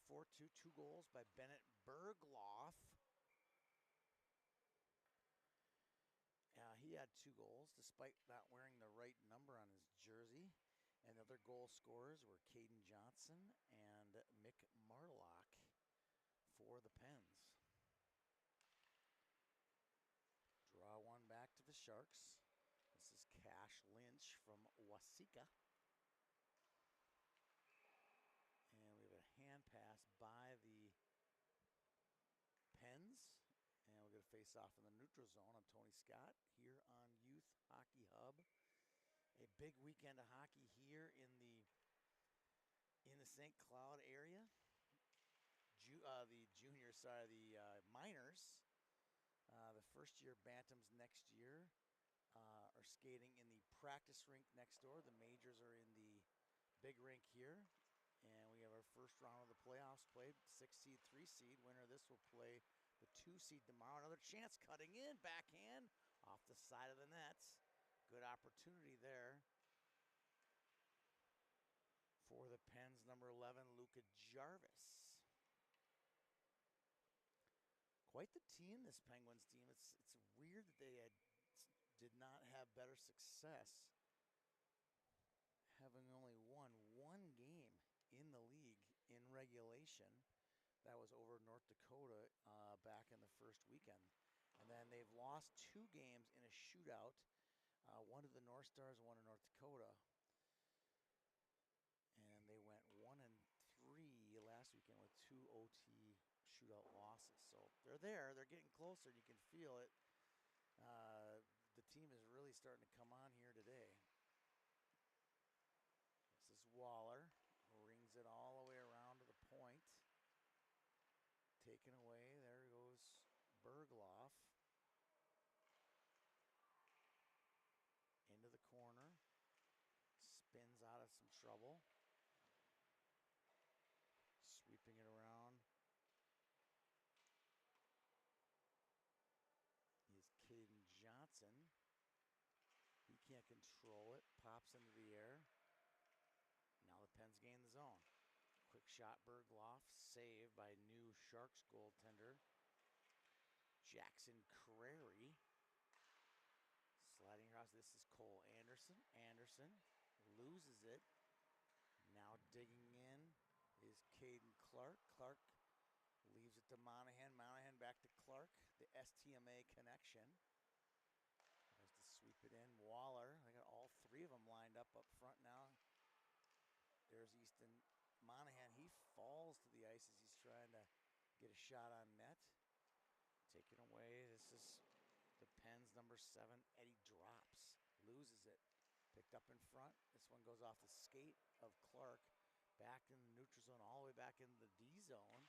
4-2, 2 goals by Bennett Bergloff. He had 2 goals despite not wearing the right number on his jersey. And the other goal scorers were Caden Johnson and Mick Marlock for the Pens. Draw one back to the Sharks. This is Cash Lynch from Waseca. And we have a hand pass by the Pens. And we're going to face off in the neutral zone. I'm Tony Scott here on Youth Hockey Hub. A big weekend of hockey here in the St. Cloud area. The minors. The first year Bantams next year are skating in the practice rink next door. The majors are in the big rink here. And we have our first round of the playoffs played. 6 seed, 3 seed. Winner of this will play the 2 seed tomorrow. Another chance cutting in, backhand off the side of the net. Good opportunity there for the Pens, number 11, Luka Jarvis. Quite the team, this Penguins team. It's weird that they did not have better success, having only won 1 game in the league in regulation. That was over North Dakota back in the first weekend. And then they've lost 2 games in a shootout, one to the North Stars, one to North Dakota. And they went 1-3 last weekend with 2 OT shootout losses. So they're there, they're getting closer, you can feel it. The team is really starting to come on here today. This is Waller, rings it all the way around to the point. Taken away, there goes Bergloff. Into the corner, spins out of some trouble. Sweeping it around is Caden Johnson. He can't control it, pops into the air. Now the Pens gain the zone. Quick shot, Bergloff, saved by new Sharks goaltender Jackson Crary. Sliding across, this is Cole Anderson. Anderson loses it. Now digging in is Caden Clark. Clark leaves it to Monahan. Monahan back to Clark. The STMA connection. Tries to sweep it in. Waller, they got all 3 of them lined up front now. There's Easton Monahan. He falls to the ice as he's trying to get a shot on net. Taken away. This is the Pens, number 7. Eddie drops, loses it. Picked up in front. This one goes off the skate of Clark. Back in the neutral zone, all the way back into the D zone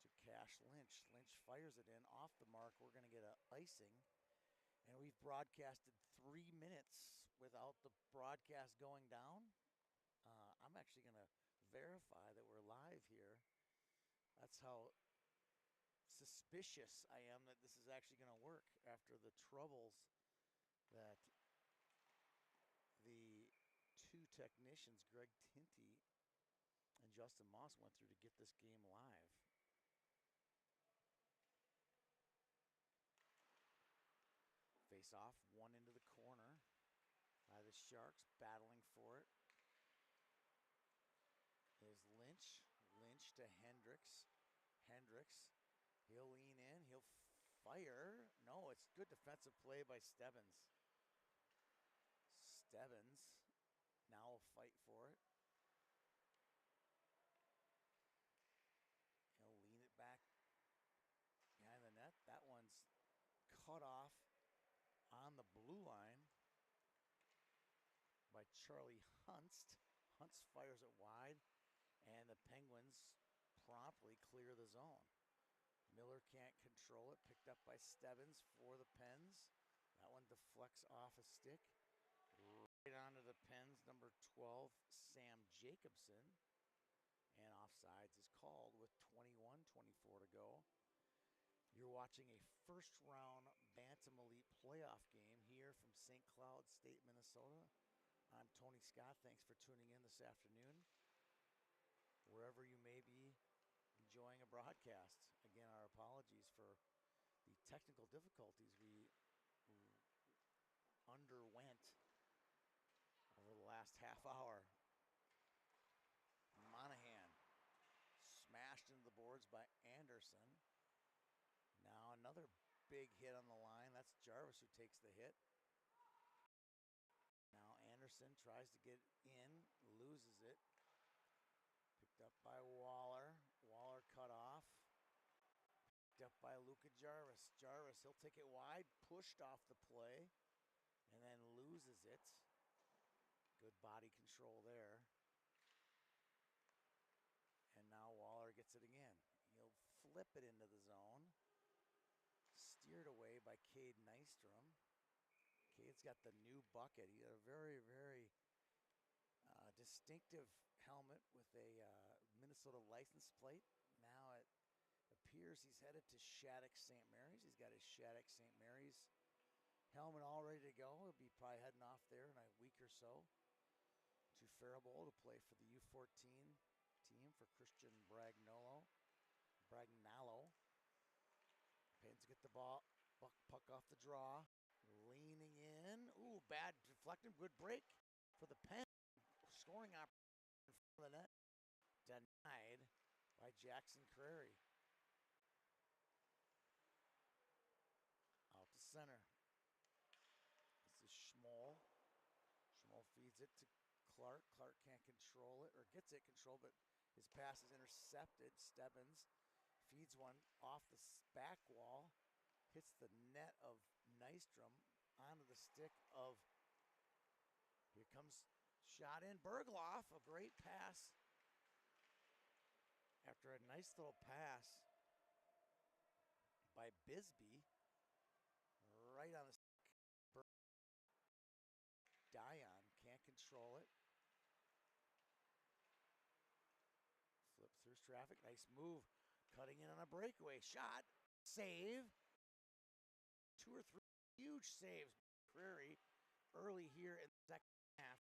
to Cash Lynch. Lynch fires it in off the mark. We're going to get an icing. And we've broadcasted 3 minutes without the broadcast going down. I'm actually going to verify that we're live here. That's how suspicious I am that this is actually going to work after the troubles that the 2 technicians, Greg Tinty and Justin Moss, went through to get this game live. Face off, one into the corner by the Sharks, battling for it is Lynch. Lynch to Hendricks. Hendricks, he'll lean in, he'll fire. No, it's good defensive play by Stebbins. Stebbins now will fight for it. He'll lean it back behind the net. That one's cut off on the blue line by Charlie Hunst. Hunst fires it wide, and the Penguins promptly clear the zone. Miller can't control it, picked up by Stebbins for the Pens. That one deflects off a stick. Right onto the Pens, number 12, Sam Jacobson. And offsides is called with 21-24 to go. You're watching a first-round Bantam Elite playoff game here from St. Cloud State, Minnesota. I'm Tony Scott. Thanks for tuning in this afternoon. wherever you may be enjoying a broadcast. Again, our apologies for the technical difficulties we underwent over the last half hour. Monahan smashed into the boards by Anderson. Now another big hit on the line. That's Jarvis who takes the hit. Now Anderson tries to get in, loses it. Picked up by Waller. Waller cut off. Picked up by Luka Jarvis. Jarvis, he'll take it wide, pushed off the play, and then loses it. Good body control there. And now Waller gets it again. He'll flip it into the zone. Steered away by Cade Nystrom. Cade's got the new bucket. He had a very, very distinctive helmet with a Minnesota license plate. Now it appears he's headed to Shattuck St. Mary's. He's got his Shattuck St. Mary's helmet all ready to go. He'll be probably heading off there in a week or so to Faribault to play for the U14 team for Christian Bragnolo. Pens get the ball, puck off the draw, leaning in. Ooh, bad deflecting, good break for the Pen. Scoring opportunity in front of the net, denied by Jackson Crary. Out to center. This is Schmoll. Schmoll feeds it to Clark. Clark can't control it, or gets it controlled, but his pass is intercepted. Stebbins feeds one off the back wall, hits the net of Nystrom onto the stick of, here comes shot in, Bergloff, a great pass. After a nice little pass by Bisbee, right on the stick. Dion can't control it. Flip through traffic, nice move. Cutting in on a breakaway shot, save. 2 or 3 huge saves. Prairie early here in the second half.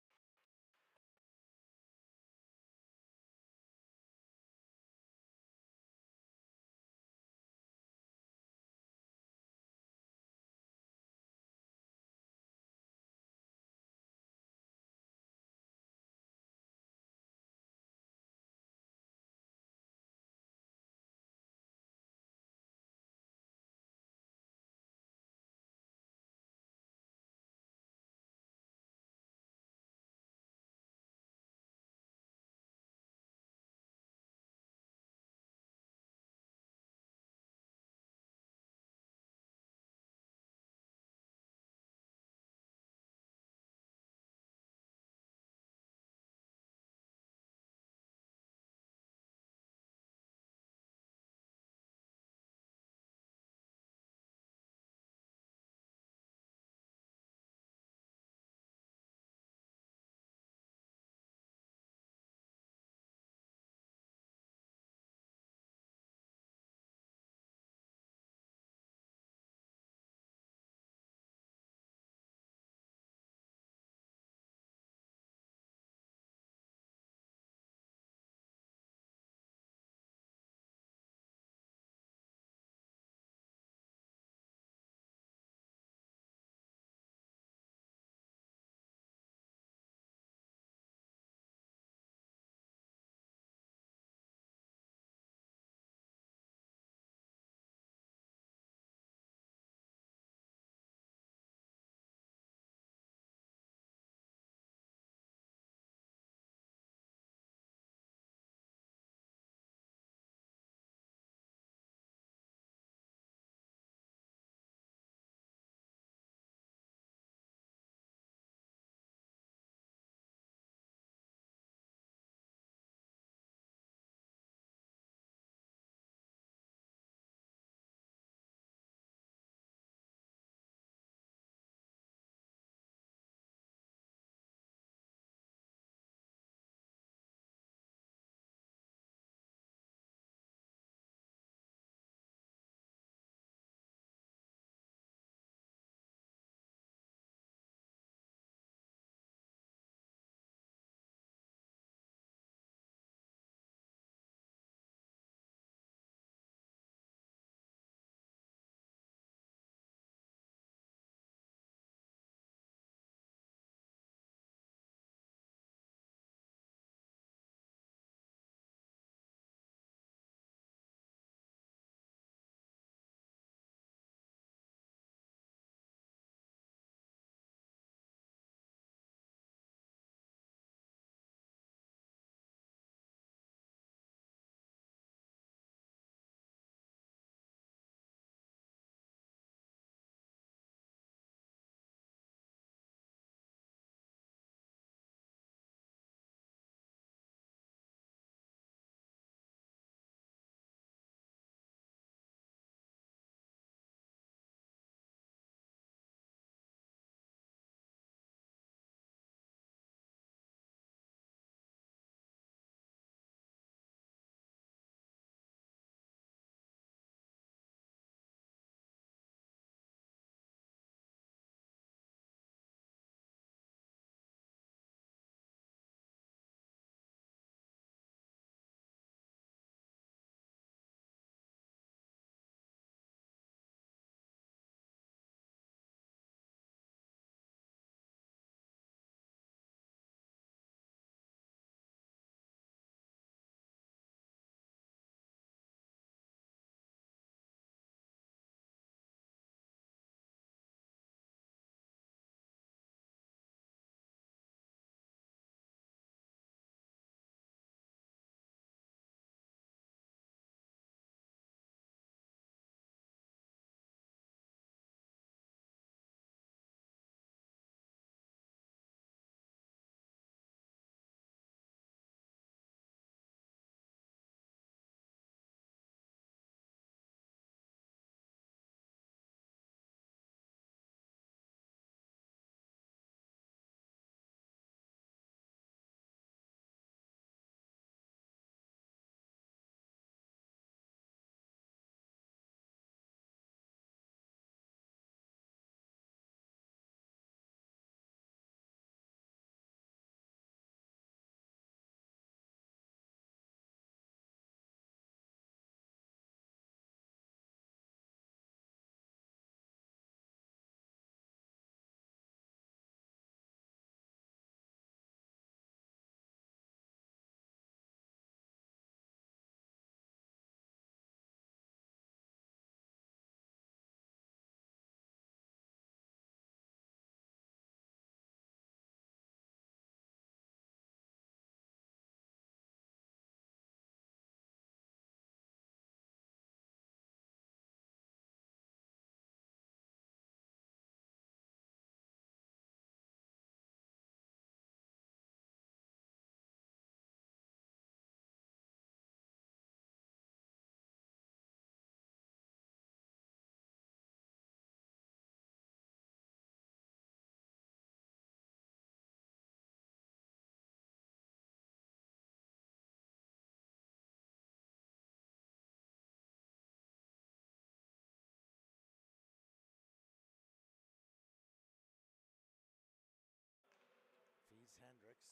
Hendricks.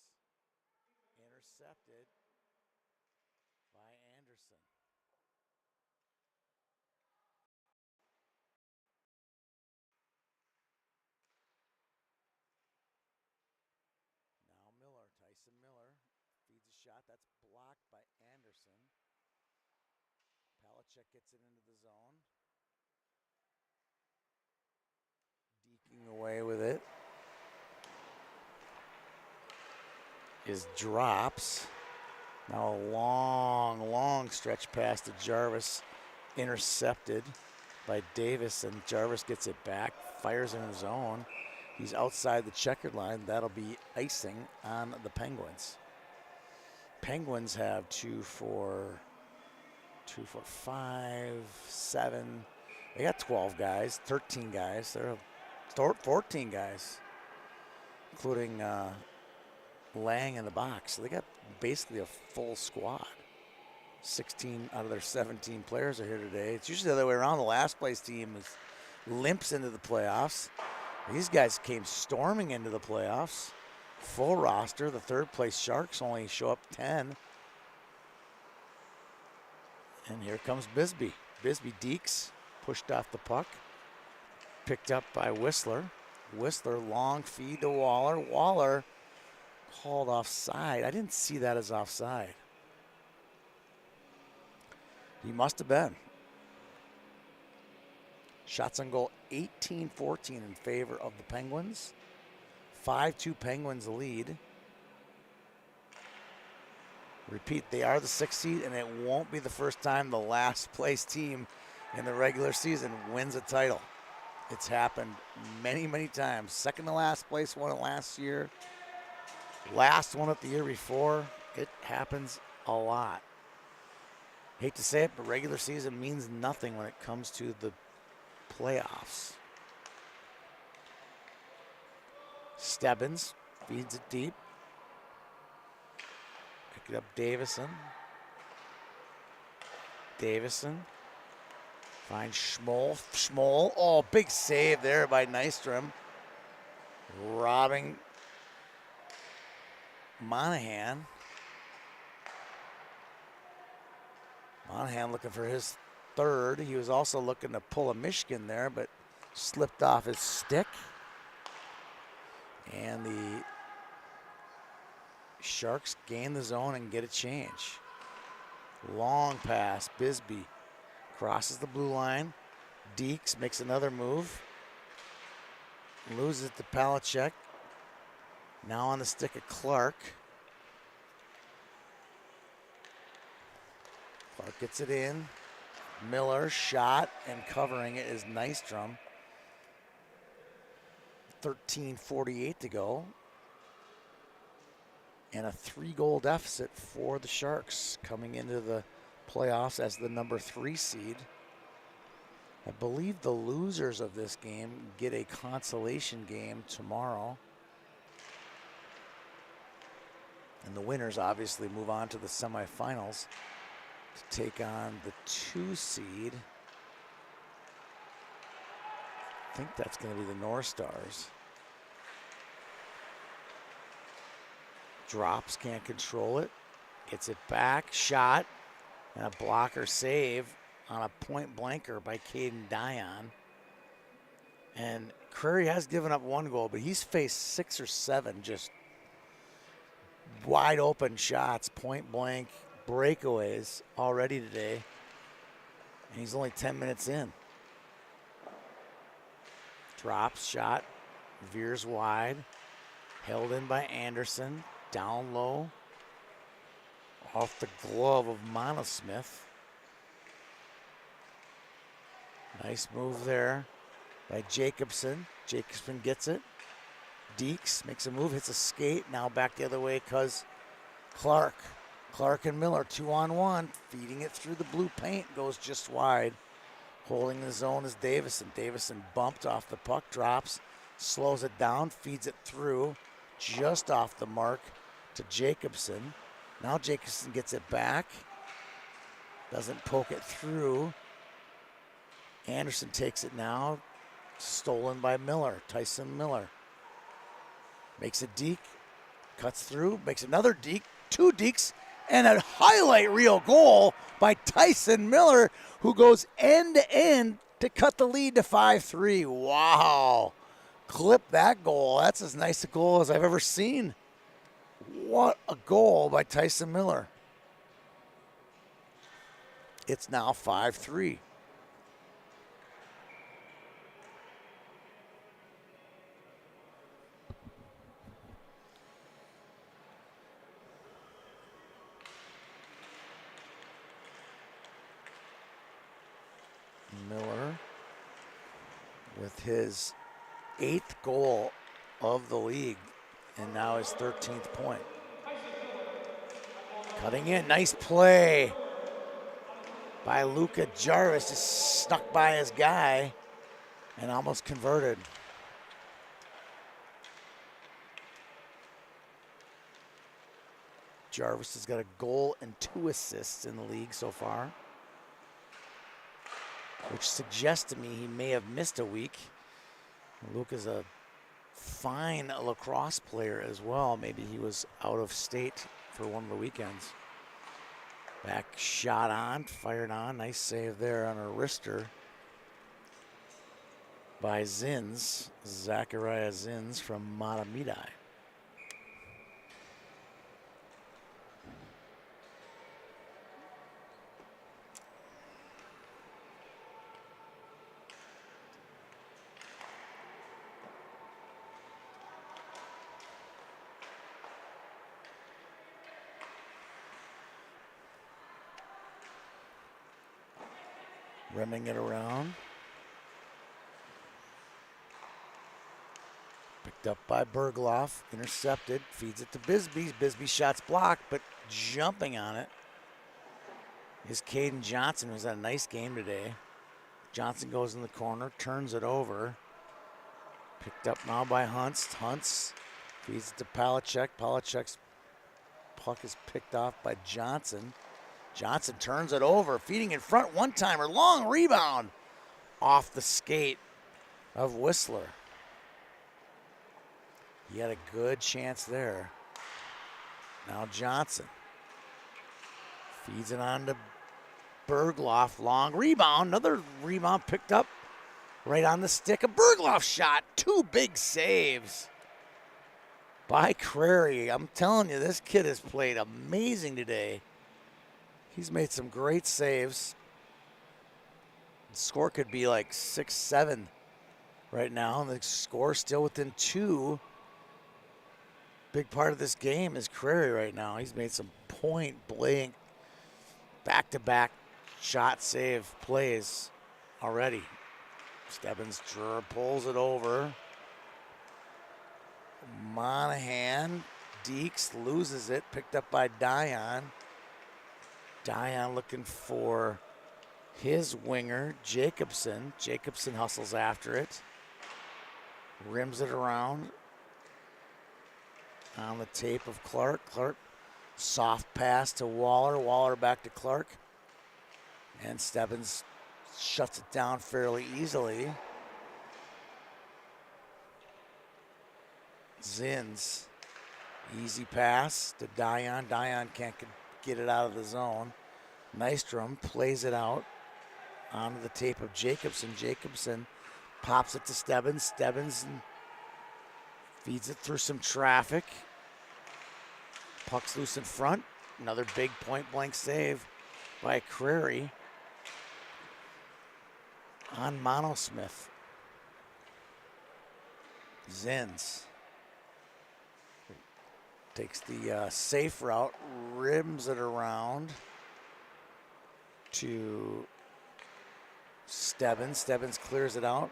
Intercepted by Anderson. Now Miller, Tyson Miller feeds a shot. That's blocked by Anderson. Palachek gets it into the zone. Deking away with it is Drops. Now a long stretch pass to Jarvis. Intercepted by Davis, and Jarvis gets it back, fires in his zone. He's outside the checkered line. That'll be icing on the Penguins. Penguins have 2, 4, 5, 7. They got 12 guys, 13 guys. They're 14 guys, including Lang in the box. So they got basically a full squad. 16 out of their 17 players are here today. It's usually the other way around. The last place team limps into the playoffs. These guys came storming into the playoffs. Full roster. The third place Sharks only show up 10. And here comes Bisbee. Bisbee dekes, pushed off the puck. Picked up by Whistler. Whistler, long feed to Waller. Waller called offside. I didn't see that as offside. He must have been. Shots on goal 18-14 in favor of the Penguins. 5-2 Penguins lead. Repeat, they are the 6th seed, and it won't be the first time the last place team in the regular season wins a title. It's happened many times. Second to last place won it last year. Last one it the year before. It happens a lot. Hate to say it, but regular season means nothing when it comes to the playoffs. Stebbins feeds it deep. Pick it up, Davison. Davison finds Schmoll. Schmoll, oh, big save there by Nystrom. Robbing Monahan. Monahan looking for his third. He was also looking to pull a Michigan there, but slipped off his stick. And the Sharks gain the zone and get a change. Long pass. Bisbee crosses the blue line. Deeks makes another move. Loses it to Palachek. Now on the stick of Clark. Clark gets it in. Miller shot, and covering it is Nystrom. 13:48 to go. And a 3-goal deficit for the Sharks coming into the playoffs as the number 3 seed. I believe the losers of this game get a consolation game tomorrow. And the winners obviously move on to the semifinals to take on the 2 seed. I think that's going to be the North Stars. Drops, can't control it. Gets it back, shot, and a blocker save on a point blanker by Caden Dion. And Curry has given up 1 goal, but he's faced 6 or 7 just wide open shots, point blank breakaways already today. And he's only 10 minutes in. Drops, shot, veers wide, held in by Anderson, down low, off the glove of Monosmith. Nice move there by Jacobson. Jacobson gets it. Deeks makes a move, hits a skate. Now back the other way because Clark and Miller 2-on-1, feeding it through the blue paint, goes just wide. Holding the zone is Davison. Davison bumped off the puck, drops, slows it down, feeds it through, just off the mark to Jacobson. Now Jacobson gets it back, doesn't poke it through. Anderson takes it now, stolen by Miller, Tyson Miller. Makes a deke, Cuts through, makes another deke, 2 dekes, and a highlight reel goal by Tyson Miller, who goes end to end to cut the lead to 5-3. Wow. Clip that goal. That's as nice a goal as I've ever seen. What a goal by Tyson Miller. It's now 5-3. Miller with his 8th goal of the league and now his 13th point. Cutting in, nice play by Luka Jarvis, just snuck by his guy and almost converted. Jarvis has got a goal and 2 assists in the league so far, which suggests to me he may have missed a week. Luka's a fine lacrosse player as well. Maybe he was out of state for one of the weekends. Back shot on, fired on. Nice save there on a wrister by Zins, Zachariah Zins from Matamidi. Rimming it around. Picked up by Bergloff, intercepted, feeds it to Bisbee. Bisbee's shot's blocked, but jumping on it is Caden Johnson, who's had a nice game today. Johnson goes in the corner, turns it over. Picked up now by Huntz. Huntz feeds it to Palachek. Palachek's puck is picked off by Johnson. Johnson turns it over, feeding in front, one-timer, long rebound off the skate of Whistler. He had a good chance there. Now Johnson feeds it on to Bergloff, long rebound, another rebound picked up right on the stick. A Bergloff shot, 2 big saves by Crary. I'm telling you, this kid has played amazing today. He's made some great saves. The score could be like 6-7 right now, and the score still within 2. Big part of this game is Crary right now. He's made some point-blank, back-to-back shot save plays already. Stebbins pulls it over. Monahan, Deeks loses it, picked up by Dion. Dion looking for his winger, Jacobson. Jacobson hustles after it. Rims it around on the tape of Clark. Clark, soft pass to Waller. Waller back to Clark. And Stebbins shuts it down fairly easily. Zins, easy pass to Dion. Dion can't get it out of the zone. Nystrom plays it out onto the tape of Jacobson. Jacobson pops it to Stebbins. Stebbins feeds it through some traffic. Puck's loose in front. Another big point-blank save by Crary on Monosmith. Zins takes the safe route, rims it around to Stebbins. Stebbins clears it out.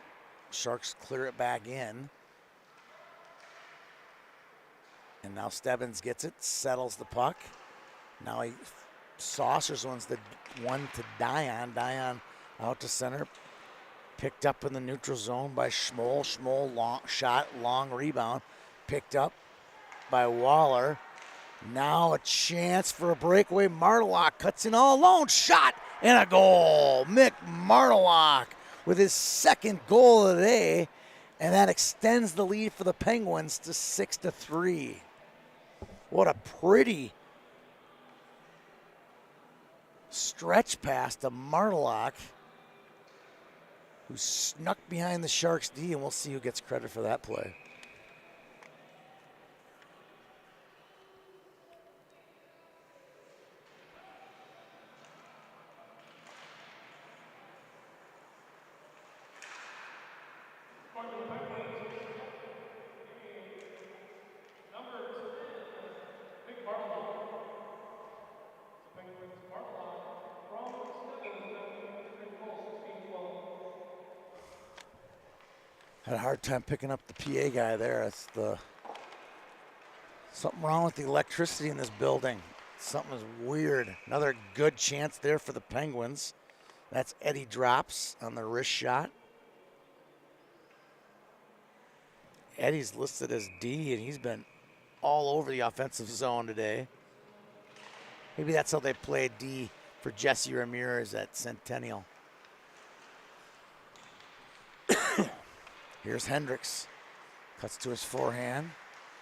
Sharks clear it back in. And now Stebbins gets it, settles the puck. Now he saucers one to Dion. Dion out to center. Picked up in the neutral zone by Schmoll. Schmoll, long shot, long rebound. Picked up by Waller. Now a chance for a breakaway. Martellock cuts in all alone. Shot and a goal. Mick Martellock with his 2nd goal of the day. And that extends the lead for the Penguins to 6-3. What a pretty stretch pass to Martelak, who snuck behind the Sharks D, and we'll see who gets credit for that play. Had a hard time picking up the PA guy there. It's something wrong with the electricity in this building. Something is weird. Another good chance there for the Penguins. That's Eddie Drops on the wrist shot. Eddie's listed as D, and he's been all over the offensive zone today. Maybe that's how they play D for Jesse Ramirez at Centennial. Here's Hendricks. Cuts to his forehand.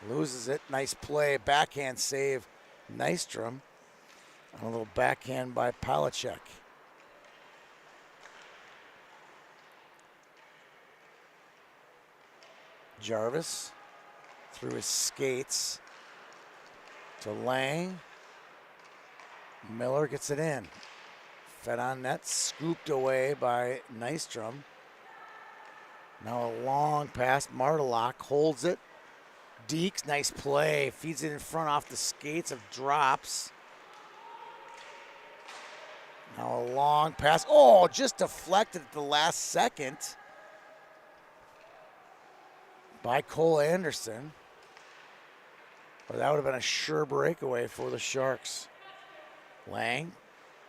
Loses it. Nice play. Backhand save. Nystrom. On a little backhand by Palachek. Jarvis through his skates to Lang. Miller gets it in. Fed on net. Scooped away by Nystrom. Now a long pass. Martelak holds it. Deeks, nice play. Feeds it in front off the skates of Drops. Now a long pass. Oh, just deflected at the last second by Cole Anderson. But that would have been a sure breakaway for the Sharks. Lang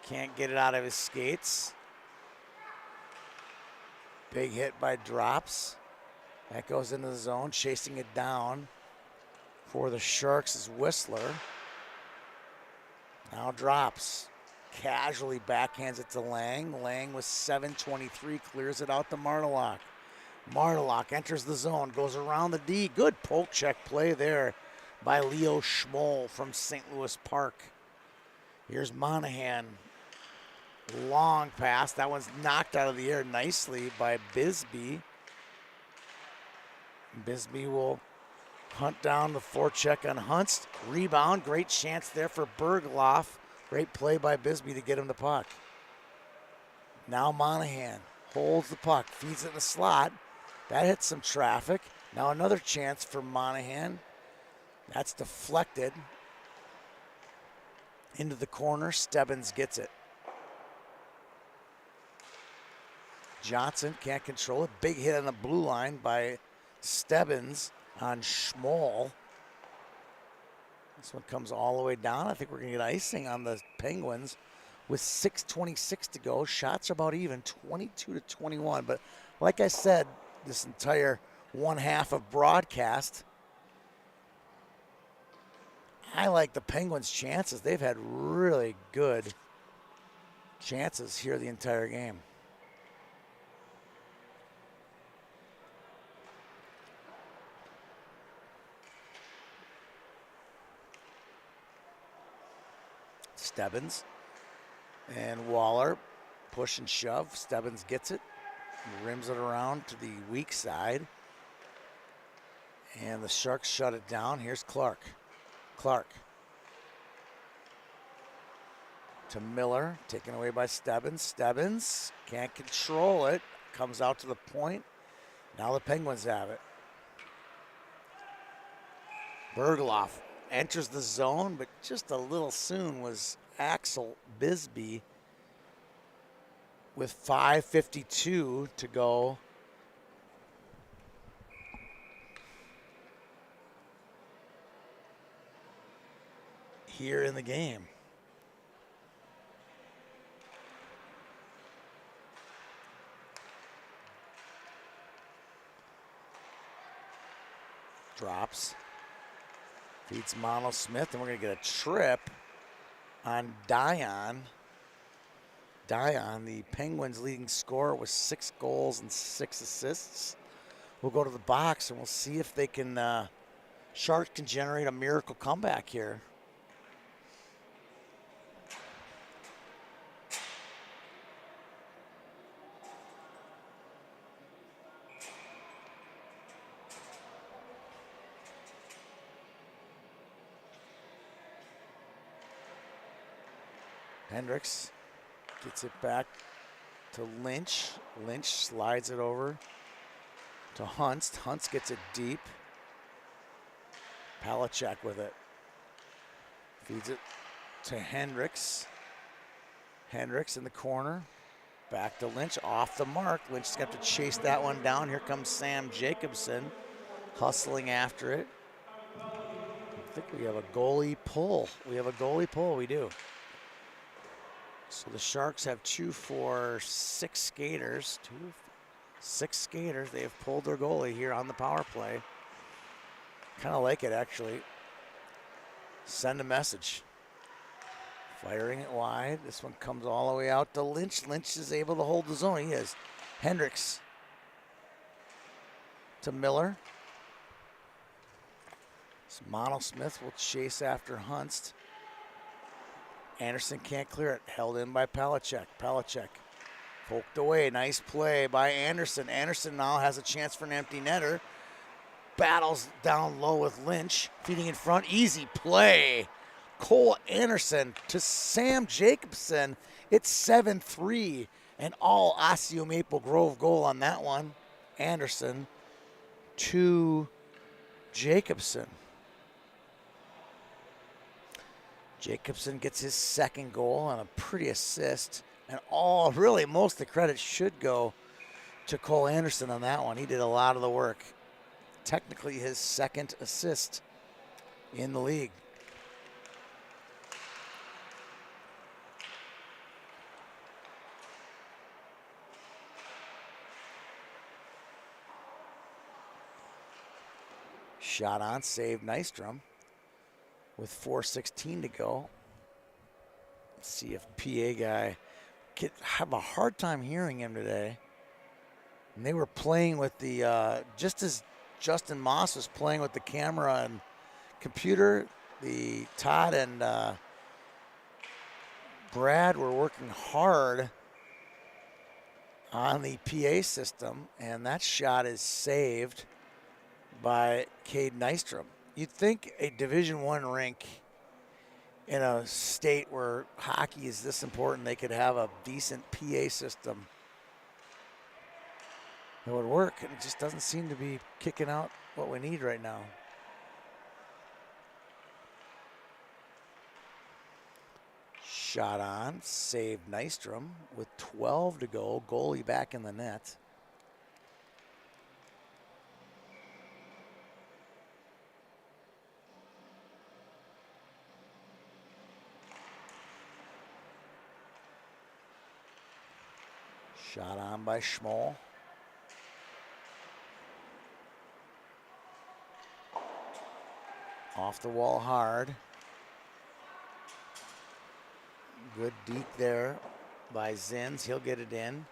can't get it out of his skates. Big hit by Drops. That goes into the zone, chasing it down for the Sharks is Whistler. Now Drops. Casually backhands it to Lang. Lang with 7:23 clears it out to Martelak. Martelak enters the zone, goes around the D. Good poke check play there by Leo Schmoll from St. Louis Park. Here's Monahan. Long pass. That one's knocked out of the air nicely by Bisbee. Bisbee will hunt down the forecheck on Huntz. Rebound. Great chance there for Bergloff. Great play by Bisbee to get him the puck. Now Monahan holds the puck, feeds it in the slot. That hits some traffic. Now another chance for Monahan. That's deflected into the corner. Stebbins gets it. Johnson can't control it. Big hit on the blue line by Stebbins on Schmoll. This one comes all the way down. I think we're going to get icing on the Penguins with 6:26 to go. Shots are about even, 22-21. But like I said, this entire one half of broadcast, I like the Penguins' chances. They've had really good chances here the entire game. Stebbins and Waller push and shove. Stebbins gets it, rims it around to the weak side, and the Sharks shut it down. Here's Clark. Clark to Miller, taken away by Stebbins. Stebbins can't control it, comes out to the point. Now the Penguins have it. Bergloff enters the zone, but just a little soon was Axel Bisbee with 5:52 to go. Here in the game. Drops. Feeds Mono Smith, and we're going to get a trip on Dion. Dion, the Penguins' leading scorer, with 6 goals and 6 assists. We'll go to the box, and we'll see if they can Sharks can generate a miracle comeback here. Hendricks gets it back to Lynch. Lynch slides it over to Hunst. Hunst gets it deep. Palachuk with it. Feeds it to Hendricks. Hendricks in the corner. Back to Lynch, off the mark. Lynch's got to chase that one down. Here comes Sam Jacobson hustling after it. I think we have a goalie pull. We do. So the Sharks have 2, 4, 6 skaters. 6 skaters. They have pulled their goalie here on the power play. Kind of like it, actually. Send a message. Firing it wide. This one comes all the way out to Lynch. Lynch is able to hold the zone. He is. Hendricks to Miller. Mono Smith will chase after Hunst. Anderson can't clear it. Held in by Palachuk. Palachuk poked away. Nice play by Anderson. Anderson now has a chance for an empty netter. Battles down low with Lynch. Feeding in front. Easy play. Cole Anderson to Sam Jacobson. It's 7-3. And all Osseo Maple Grove goal on that one. Anderson to Jacobson. Jacobson gets his second goal and a pretty assist. And most of the credit should go to Cole Anderson on that one. He did a lot of the work. Technically his second assist in the league. Shot on, save Nystrom. With 4:16 to go. Let's see if PA guy could have a hard time hearing him today. And they were playing with the, just as Justin Moss was playing with the camera and computer, the Todd and Brad were working hard on the PA system, and that shot is saved by Cade Nystrom. You'd think a Division I rink in a state where hockey is this important, they could have a decent PA system that would work, and it just doesn't seem to be kicking out what we need right now. Shot on, saved Nystrom with 12 to go, goalie back in the net. Shot on by Schmoll. Off the wall hard. Good deke there by Zins. He'll get it in.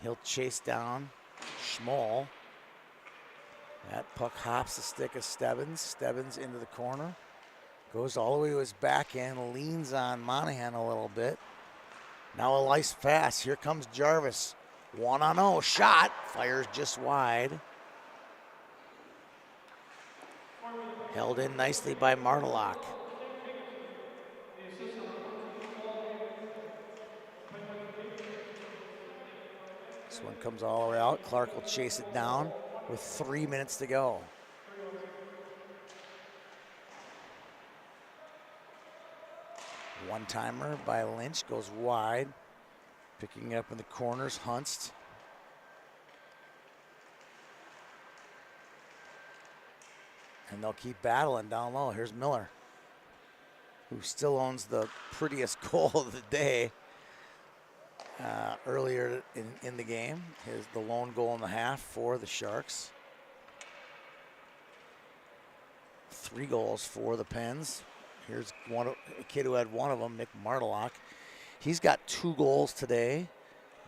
He'll chase down Schmoll. That puck hops the stick of Stebbins. Stebbins into the corner. Goes all the way to his backhand. Leans on Monahan a little bit. Now a nice pass. Here comes Jarvis. 1-0 shot. Fires just wide. Held in nicely by Martelak. This one comes all the way out. Clark will chase it down with 3 minutes to go. One-timer by Lynch goes wide. Picking up in the corners, Hunst. And they'll keep battling down low. Here's Miller, who still owns the prettiest goal of the day earlier in the game. Here's the lone goal in the half for the Sharks. 3 goals for the Pens. Here's a kid who had one of them, Nick Martelak. He's got 2 goals today.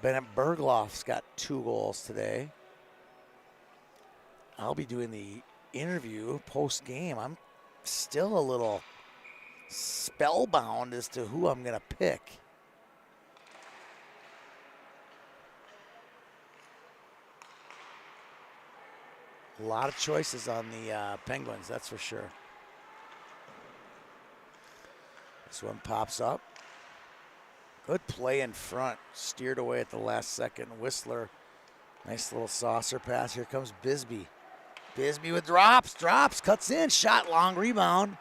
Bennett Bergloff's got 2 goals today. I'll be doing the interview post-game, I'm still a little spellbound as to who I'm going to pick. A lot of choices on the Penguins, that's for sure. This one pops up. Good play in front. Steered away at the last second. Whistler, nice little saucer pass. Here comes Bisbee. Bisbee with drops, cuts in, shot, long rebound.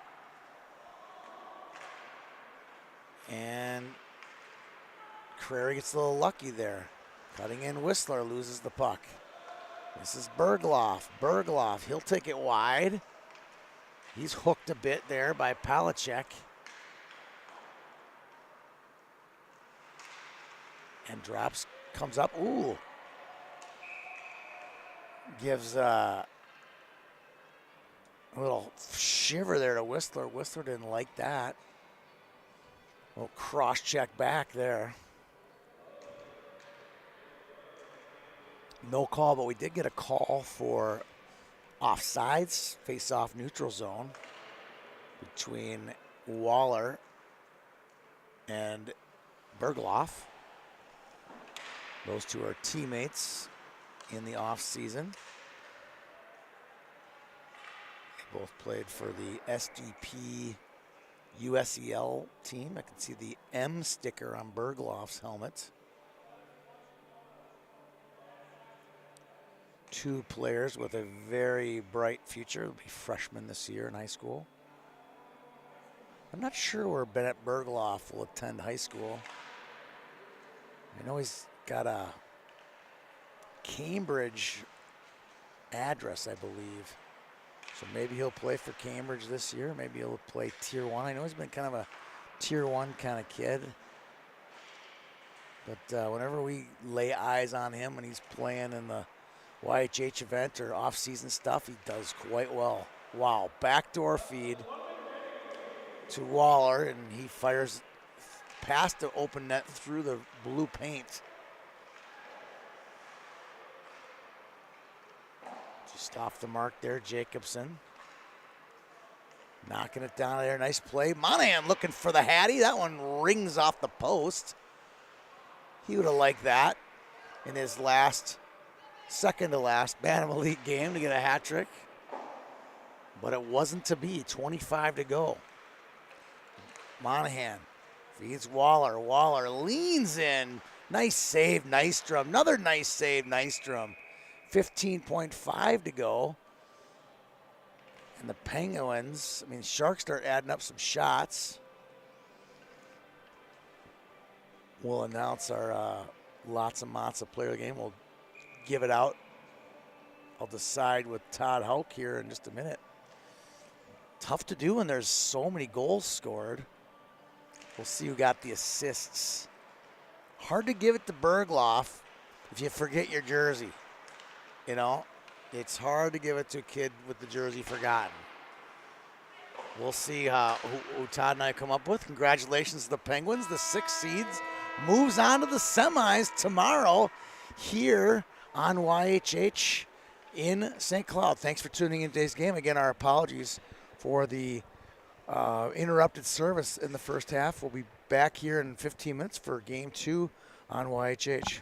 And Crary gets a little lucky there. Cutting in, Whistler loses the puck. This is Bergloff. Bergloff, he'll take it wide. He's hooked a bit there by Palachek. And drops, comes up, ooh. Gives a little shiver there to Whistler. Whistler didn't like that. A little cross check back there. No call, but we did get a call for offsides, face-off neutral zone between Waller and Bergloff. Those two are teammates in the offseason. They both played for the SDP USEL team. I can see the M sticker on Bergloff's helmet. Two players with a very bright future. They'll be freshmen this year in high school. I'm not sure where Bennett Bergloff will attend high school. I know he's got a Cambridge address, I believe. So maybe he'll play for Cambridge this year. Maybe he'll play Tier 1. I know he's been kind of a Tier 1 kind of kid. But whenever we lay eyes on him when he's playing in the YHH event or off-season stuff, he does quite well. Wow, backdoor feed to Waller, and he fires past the open net through the blue paint. Just off the mark there, Jacobson. Knocking it down there, nice play. Monahan looking for the Hattie. That one rings off the post. He would have liked that in his second to last Bantam Elite game to get a hat trick. But it wasn't to be, 25 to go. Monahan feeds Waller. Waller leans in. Nice save, Nystrom. Another nice save, Nystrom. 15.5 to go. And the Penguins, Sharks start adding up some shots. We'll announce our lots and lots of player game. We'll give it out. I'll decide with Todd Houck here in just a minute. Tough to do when there's so many goals scored. We'll see who got the assists. Hard to give it to Bergloff if you forget your jersey. You know, it's hard to give it to a kid with the jersey forgotten. We'll see who Todd and I come up with. Congratulations to the Penguins. The 6 seeds moves on to the semis tomorrow here on YHH in St. Cloud. Thanks for tuning in today's game. Again, our apologies for the interrupted service in the first half. We'll be back here in 15 minutes for Game 2 on YHH.